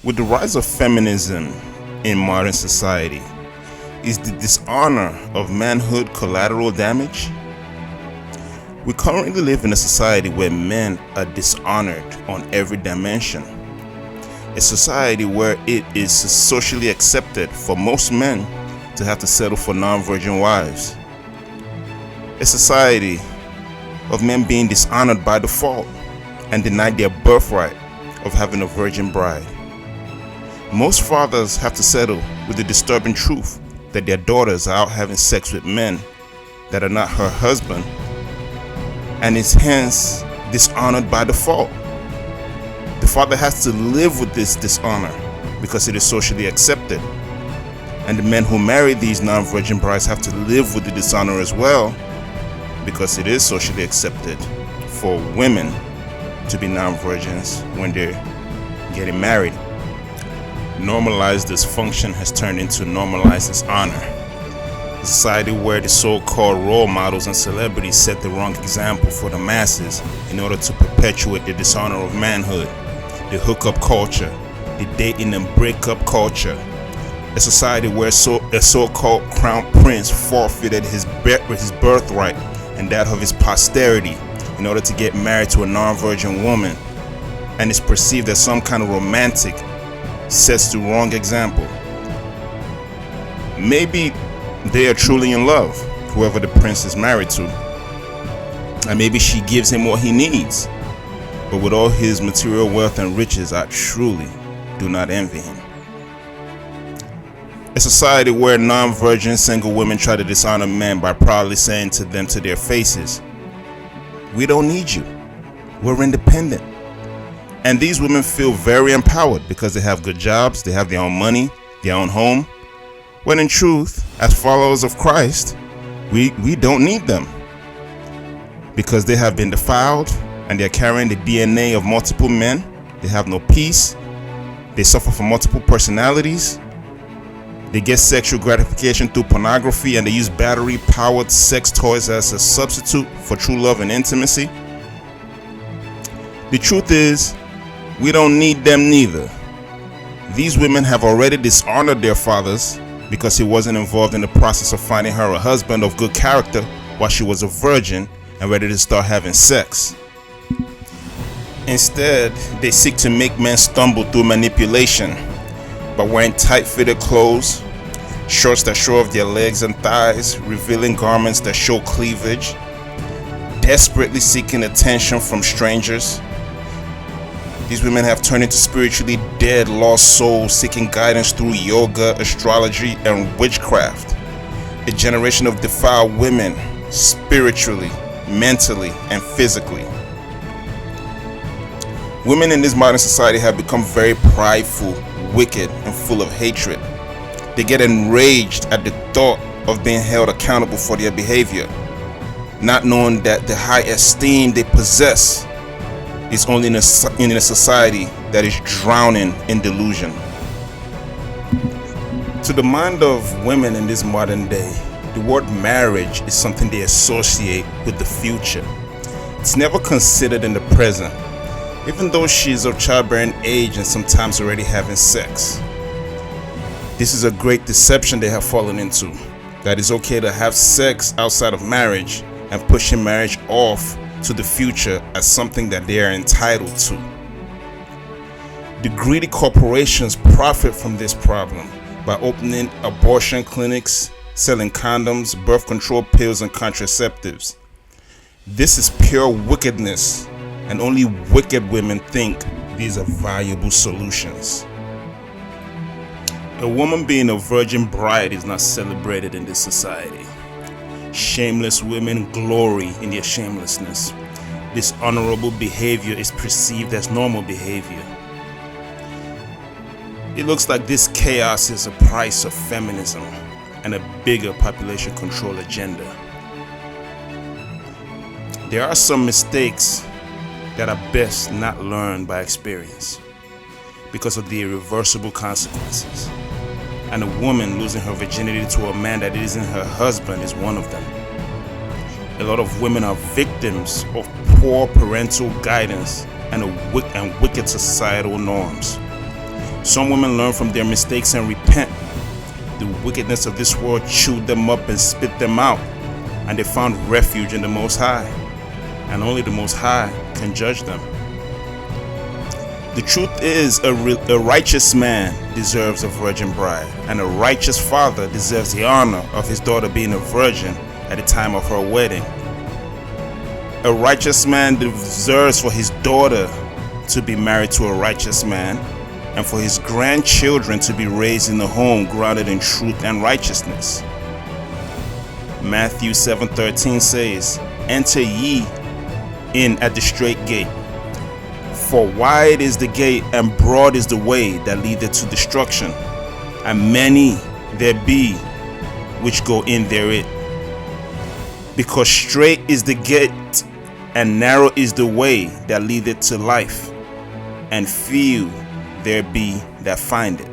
With the rise of feminism in modern society, is the dishonor of manhood collateral damage? We currently live in a society where men are dishonored on every dimension. A society where it is socially accepted for most men to have to settle for non-virgin wives. A society of men being dishonored by default and denied their birthright of having a virgin bride. Most fathers have to settle with the disturbing truth that their daughters are out having sex with men that are not her husband and is hence dishonored by default. The father has to live with this dishonor because it is socially accepted. And the men who marry these non-virgin brides have to live with the dishonor as well because it is socially accepted for women to be non-virgins when they're getting married. Normalized dysfunction has turned into normalized dishonor. A society where the so-called role models and celebrities set the wrong example for the masses in order to perpetuate the dishonor of manhood, the hookup culture, the dating and breakup culture. A society where a so-called crown prince forfeited his birthright and that of his posterity in order to get married to a non-virgin woman, and is perceived as some kind of romantic, sets the wrong example. Maybe they are truly in love, whoever the prince is married to, and maybe she gives him what he needs. But with all his material wealth and riches, I truly do not envy him. A society where non-virgin single women try to dishonor men by proudly saying to them to their faces, "We don't need you. We're independent." And these women feel very empowered because they have good jobs, they have their own money, their own home. When in truth, as followers of Christ, we don't need them because they have been defiled and they're carrying the DNA of multiple men. They have no peace. They suffer from multiple personalities. They get sexual gratification through pornography, and they use battery-powered sex toys as a substitute for true love and intimacy. The truth is, we don't need them neither. These women have already dishonored their fathers because he wasn't involved in the process of finding her a husband of good character while she was a virgin and ready to start having sex. Instead, they seek to make men stumble through manipulation by wearing tight-fitted clothes, shorts that show off their legs and thighs, revealing garments that show cleavage, desperately seeking attention from strangers. These women have turned into spiritually dead, lost souls seeking guidance through yoga, astrology, and witchcraft. A generation of defiled women, spiritually, mentally, and physically. Women in this modern society have become very prideful, wicked, and full of hatred. They get enraged at the thought of being held accountable for their behavior, not knowing that the high esteem they possess is only in a society that is drowning in delusion. To the mind of women in this modern day, the word marriage is something they associate with the future. It's never considered in the present, even though she is of childbearing age and sometimes already having sex. This is a great deception they have fallen into, that it's okay to have sex outside of marriage and pushing marriage off to the future as something that they are entitled to. The greedy corporations profit from this problem by opening abortion clinics, selling condoms, birth control pills, and contraceptives. This is pure wickedness, and only wicked women think these are valuable solutions. A woman being a virgin bride is not celebrated in this society. Shameless women glory in their shamelessness. Dishonorable behavior is perceived as normal behavior. It looks like this chaos is a price of feminism and a bigger population control agenda. There are some mistakes that are best not learned by experience because of the irreversible consequences. And a woman losing her virginity to a man that isn't her husband is one of them. A lot of women are victims of poor parental guidance and wicked societal norms. Some women learn from their mistakes and repent. The wickedness of this world chewed them up and spit them out, and they found refuge in the Most High, and only the Most High can judge them. The truth is, a righteous man deserves a virgin bride, and a righteous father deserves the honor of his daughter being a virgin at the time of her wedding. A righteous man deserves for his daughter to be married to a righteous man, and for his grandchildren to be raised in a home grounded in truth and righteousness. Matthew 7:13 says, "Enter ye in at the straight gate. For wide is the gate and broad is the way that leadeth to destruction, and many there be which go in therein. Because straight is the gate and narrow is the way that leadeth to life, and few there be that find it."